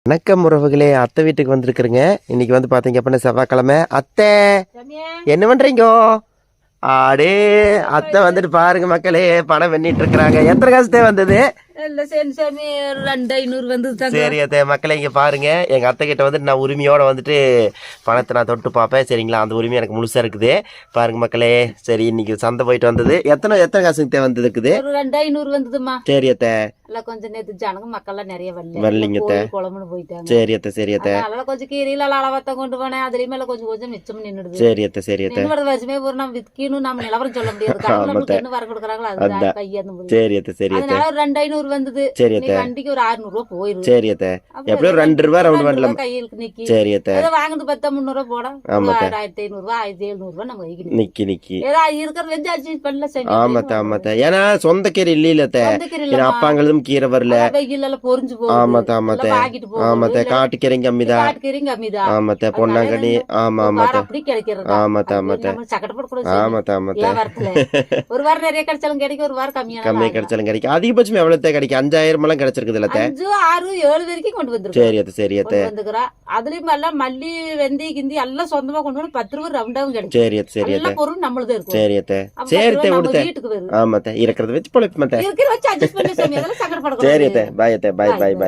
வணக்கம் உறவுகளே, அத்தை வீட்டுக்கு வந்திருக்குறேங்க. இன்னைக்கு வந்து பாத்தீங்க அப்படின்னா செவ்வாய்க்கிழமை. அத்தை என்ன பண்றீங்க? ஆடே அத்தை வந்துட்டு பாருங்க மக்களே, பணம் பண்ணிட்டு இருக்கிறாங்க. எத்தனை காசுதே வந்தது? சரி அத்தை மக்களே, இங்க பாருங்க. எங்க அத்தை கிட்ட வந்துட்டு நான் உரிமையோட வந்துட்டு பணத்தை நான் தொட்டு பார்ப்பேன். சரிங்களா, அந்த உரிமை எனக்கு முழுசா இருக்குது. பாருங்க மக்களே, சரி இன்னைக்கு சந்தை போயிட்டு வந்தது. எத்தனை காசுக்கு வந்து இருக்குது? 2500 வந்ததுமா. சரி அத்தை. கொஞ்சம் நேத்து ஜனங்க மக்கள்லாம் நிறைய வரலீங்க குழம்புன்னு போயிட்டாங்க. சரி அத்தை சரி அத்தை. அதனால கொஞ்சம் கீரையில அளவத்த கொண்டு போனேன். அதுலயும் மேல கொஞ்சம் மிச்சம் நின்னுடுது. சரி அத்தை சரி அத்தை. வருஷமே ஒரு நம்ம விற்கணும், நம்ம நிலவரம் சொல்ல முடியாது. என்ன வர கொடுக்குறாங்களோ அது கையாந்து. சரி அத்தை சரி அத்தை. அதனால ஒரு 2500 வந்தது. சரி அத்தை. வண்டிக்கு ஒரு 600 ரூபாய் போயிரும். சரி அத்தை. எப்படியும் 2 ரூபாய் ரவுண்ட் பண்ணலாம் கையிலுக்கு நிக்கி. சரி அத்தை. ஏதோ வாங்குது 300 ரூபாய் போட. 1500 ரூபாய் 1700 ரூபாய் நம்ம கைக்கு நிக்கி ஏதோ இருக்கிற வெஞ்சு அட்ஜஸ்ட் பண்ணல செஞ்சு. ஆமாத்த ஏன்னா சொந்த கீரை இல்ல அப்பாங்களும் கீரை வரல. வெயில்ல பொறிஞ்சு போகுது. ஆமாத்த காட்டுக்கீரை கம்மிதான். ஆமாத்த பொன்னாங்கண்ணி. அப்படி கிடைக்கிறது. ஒரு வாரம் நிறைய கிடைச்சாலும் கிடைக்கும், ஒரு வாரம் கம்மியா கிடைச்சாலும் கிடைக்கும். அதிகபட்சம் எவ்வளவு கிடைக்கும்? 5000 எல்லாம் கிடைச்சிருக்குது இல்ல? 5, 6, 7 வரைக்கும் கொண்டு வந்துருக்கு. சரி அத்தை சரி அத்தை. அதுலயும் எல்லாம் மல்லி வெந்தய கிந்தி எல்லாம் சொந்தமா கொண்டு வந்து 10 ரூபாய் ரவுண்டாவும் கிடைக்கும். சரி அத்தை சரி அத்தை. பொருள் நம்மளது இருக்கும். சரி அத்தை சரி அத்தை. வீட்டுக்கு வரும். ஆமாத்த இருக்கிறத வச்சு பொழைப்பு. இருக்கிறத வச்சு அட்ஜஸ்ட் பண்ணி அதெல்லாம் சங்கடப்படக்கூடாது. சரி அத்தை. பாய் அத்தை. பாய் பாய் பாய்.